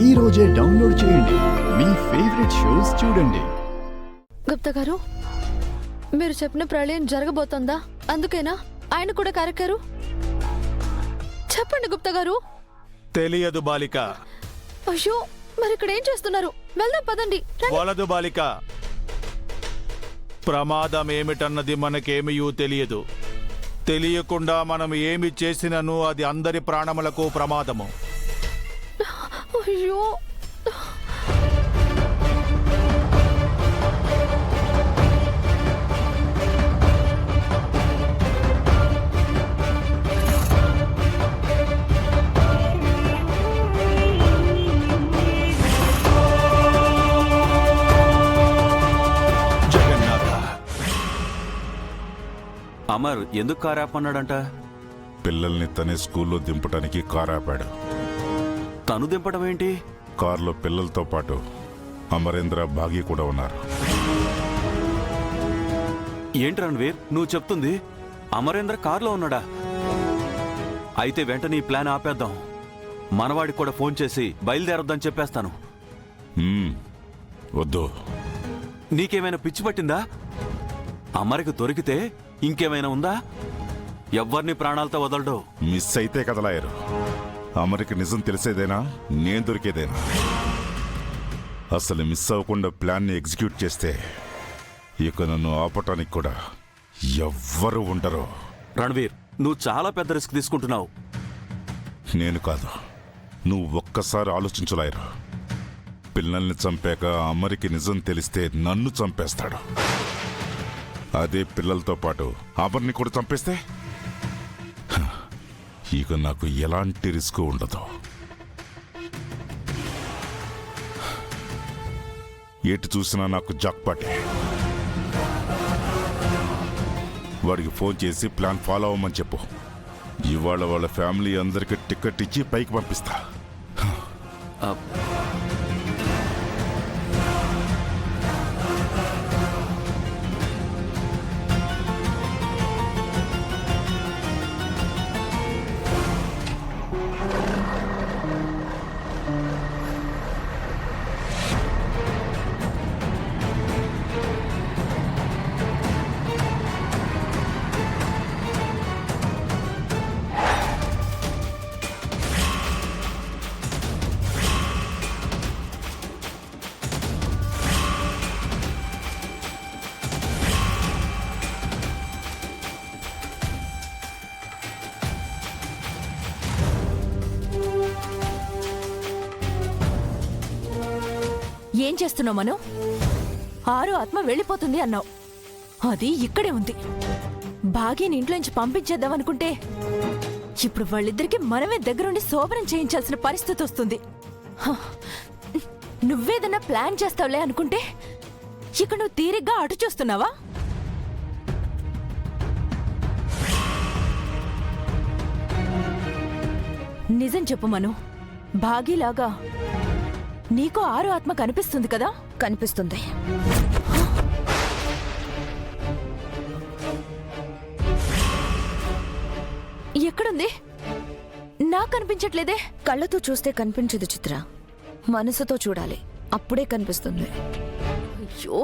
ఈ రోజే డౌన్లోడ్ చేయండి. మీ ఫేవరెట్ షోస్ చూడండి. గుప్తా గారు, మీరు చెప్పిన ప్రళయం జరగబోతోందా? అందుకేనా ఆయన కూడా కారెక్కారు? చెప్పండి గుప్తా గారు. తెలియదు బాలిక. అయ్యో, మరి ఇక్కడ ఏం చేస్తున్నారు? వెళ్దాం పదండి. వలదు బాలిక. ప్రమాదం ఏమిటన్నది మనకేమీ తెలియదు. తెలియకుండా మనం ఏమి చేసినను అది అందరి ప్రాణములకు ప్రమాదము. అయ్యో, అమర్ ఎందుకు కారాపన్నాడంట? పిల్లల్ని తనే స్కూల్లో దింపడానికి కారు ఆపాడు. తను దింపడం ఏంటి? కారులో పిల్లలతో పాటు అమరేంద్ర, భాగి కూడా ఉన్నారు. ఏంటి రణ్వీర్ నువ్వు చెప్తుంది? అమరేంద్ర కారులో ఉన్నాడా? అయితే వెంటనే ఈ ప్లాన్ ఆపేద్దాం. మనవాడికి కూడా ఫోన్ చేసి బయలుదేరొద్దని చెప్పేస్తాను. వద్దు. నీకేమైనా పిచ్చి పట్టిందా? అమరికి దొరికితే ఇంకేమైనా ఉందా? ఎవ్వరిని ప్రాణాలతో వదలడు. మిస్ అయితే కదలాయరు. అమరికి నిజం తెలిసేదేనా, నేను దొరికేదేనా? అసలు మిస్ అవ్వకుండా ప్లాన్ని ఎగ్జిక్యూట్ చేస్తే ఇక నన్ను ఆపటానికి కూడా ఎవ్వరు ఉండరు. రణ్వీర్, నువ్వు చాలా పెద్ద రిస్క్ తీసుకుంటున్నావు. నేను కాదు, నువ్వు ఒక్కసారి ఆలోచించలాయరు. పిల్లల్ని చంపాక అమరికి నిజం తెలిస్తే నన్ను చంపేస్తాడు. అదే పిల్లలతో పాటు అమర్ని కూడా చంపేస్తే ఇక నాకు ఎలాంటి రిస్క్ ఉండదు. ఎటు చూసినా నాకు జాక్పాటే. వాడికి ఫోన్ చేసి ప్లాన్ ఫాలో అవ్వమని చెప్పు. ఇవాళ వాళ్ళ ఫ్యామిలీ అందరికి టికెట్ ఇచ్చి పైకి పంపిస్తా. ఏం చేస్తున్నావు మనం? ఆరు ఆత్మ వెళ్ళిపోతుంది అన్నావు. అది ఇక్కడే ఉంది. భాగ్యని ఇంట్లోంచి పంపించేద్దామనుకుంటే ఇప్పుడు వాళ్ళిద్దరికి మనమే దగ్గరుండి శోభనం చేయించాల్సిన పరిస్థితి వస్తుంది. నువ్వేదన్నా ప్లాన్ చేస్తావులే అనుకుంటే ఇక నువ్వు తీరిగ్గా అటు చూస్తున్నావా? నిజం చెప్పు మను, భాగ్యలాగా నీకు ఆరు ఆత్మ కనిపిస్తుంది కదా? కనిపిస్తుంది. ఎక్కడుంది? నాకు కనిపించట్లేదే. కళ్ళతో చూస్తే కనిపించదు చిత్ర, మనసుతో చూడాలి, అప్పుడే కనిపిస్తుంది. అయ్యో,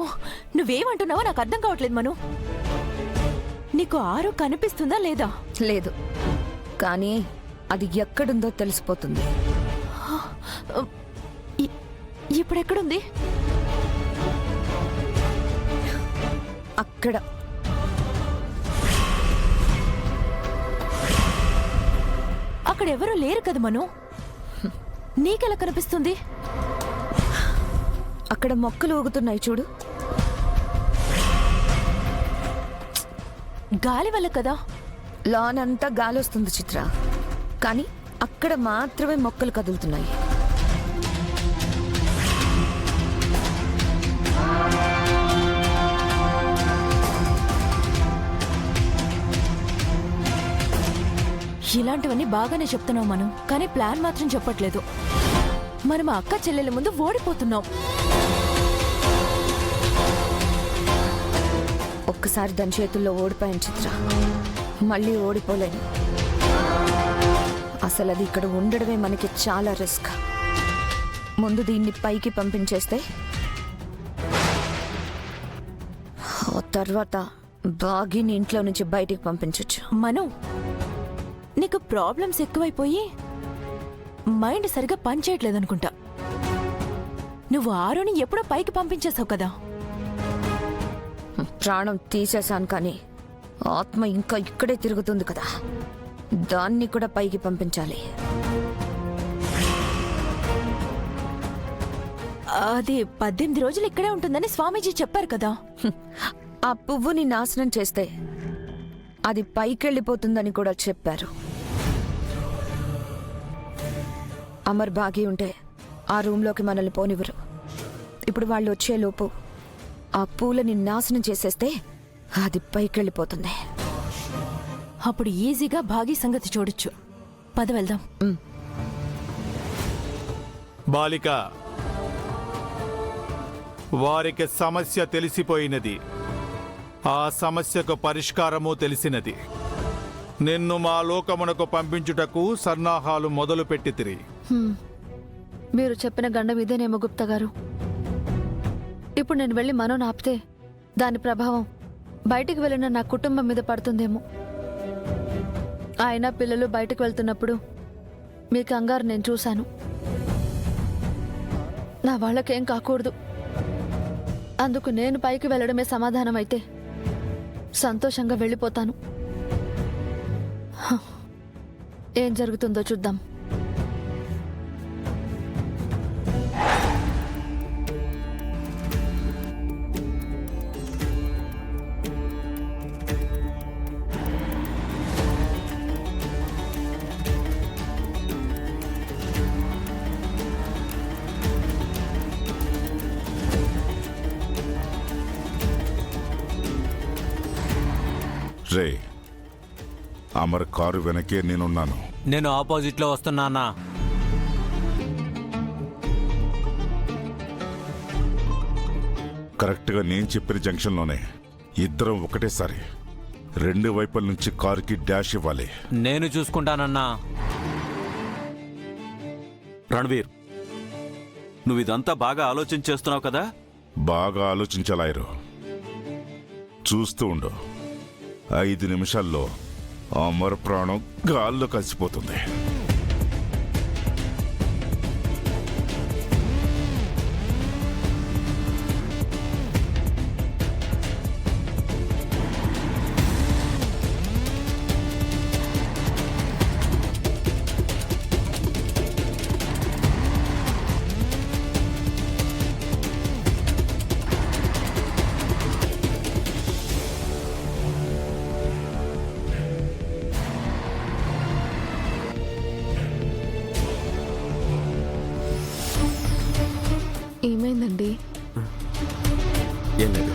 నువ్వేమంటున్నావో నాకు అర్థం కావట్లేదు మను. నీకు ఆరు కనిపిస్తుందా లేదా? లేదు, కానీ అది ఎక్కడుందో తెలిసిపోతుంది. ఇప్పుడెక్కడుంది? అక్కడ. అక్కడెవరూ లేరు కదా మను. నీకెలా కనిపిస్తుంది? అక్కడ మొక్కలు ఊగుతున్నాయి చూడు. గాలి వల్ల కదా. లాన్ అంతా గాలి వస్తుంది చిత్ర, కానీ అక్కడ మాత్రమే మొక్కలు కదులుతున్నాయి. ఇలాంటివన్నీ బాగానే చెప్తున్నావు మనం, కానీ ప్లాన్ మాత్రం చెప్పట్లేదు. మనం అక్క చెల్లెల ముందు ఓడిపోతున్నాం. ఒక్కసారి దాని చేతుల్లో ఓడిపోయాను చిత్ర, మళ్ళీ ఓడిపోలేను. అసలు అది ఇక్కడ ఉండడమే మనకి చాలా రిస్క్. ముందు దీన్ని పైకి పంపించేస్తే ఆ తర్వాత బాగీని ఇంట్లో నుంచి బయటికి పంపించొచ్చు. మను, నీకు ప్రాబ్లమ్స్ ఎక్కువైపోయి మైండ్ సరిగా పనిచేయట్లేదనుకుంటా. నువ్వు ఆరుని ఎప్పుడో పైకి పంపించేశావు కదా. ప్రాణం తీసేశాను, కానీ ఆత్మ ఇంకా ఇక్కడే తిరుగుతుంది కదా, దాన్ని కూడా పైకి పంపించాలి. అది 18 రోజులు ఇక్కడే ఉంటుందని స్వామీజీ చెప్పారు కదా. ఆ పువ్వుని నాశనం చేస్తే అది పైకెళ్ళిపోతుందని కూడా చెప్పారు. అమర్ బాగి ఉంటే ఆ రూమ్లోకి మనల్ని పోనివ్వరు. ఇప్పుడు వాళ్ళు వచ్చేలోపు ఆ పూలని నాశనం చేసేస్తే అది పైకెళ్ళిపోతుంది. అప్పుడు ఈజీగా భాగీ సంగతి చూడొచ్చు. పద వెళ్దాం. బాలిక, వారికి సమస్య తెలిసిపోయినది, ఆ సమస్యకు పరిష్కారము తెలిసినది. నిన్ను మా లోకమునకు పంపించుటకు సన్నాహాలు మొదలు పెట్టితిరి. మీరు చెప్పిన గండం ఇదేనేమో గుప్తా గారు. ఇప్పుడు నేను వెళ్ళి మనోని ఆపితే దాని ప్రభావం బయటికి వెళ్ళిన నా కుటుంబం మీద పడుతుందేమో. ఆయన పిల్లలు బయటకు వెళ్తున్నప్పుడు మీ కంగారు నేను చూశాను. నా వాళ్ళకేం కాకూడదు. అందుకు నేను పైకి వెళ్ళడమే సమాధానం అయితే సంతోషంగా వెళ్ళిపోతాను. ఏం జరుగుతుందో చూద్దాం. రే, అమర్ కారు వెనకే నేనున్నాను. నేను ఆపోజిట్లో వస్తున్నానా? కరెక్ట్గా నేను చెప్పిన జంక్షన్లోనే ఇద్దరం ఒకటేసారి 2 వైపుల నుంచి కారుకి డాష్ ఇవ్వాలి. నేను చూసుకుంటానన్నా. రణవీర్, నువ్వు ఇదంతా బాగా ఆలోచన చేస్తున్నావు కదా. బాగా ఆలోచించాలాయరు. చూస్తూ ఉండు, 5 నిమిషాల్లో అమర్ ప్రాణం గాల్లో కలిసిపోతుంది. ఏమైందండి? ఏం లేదు.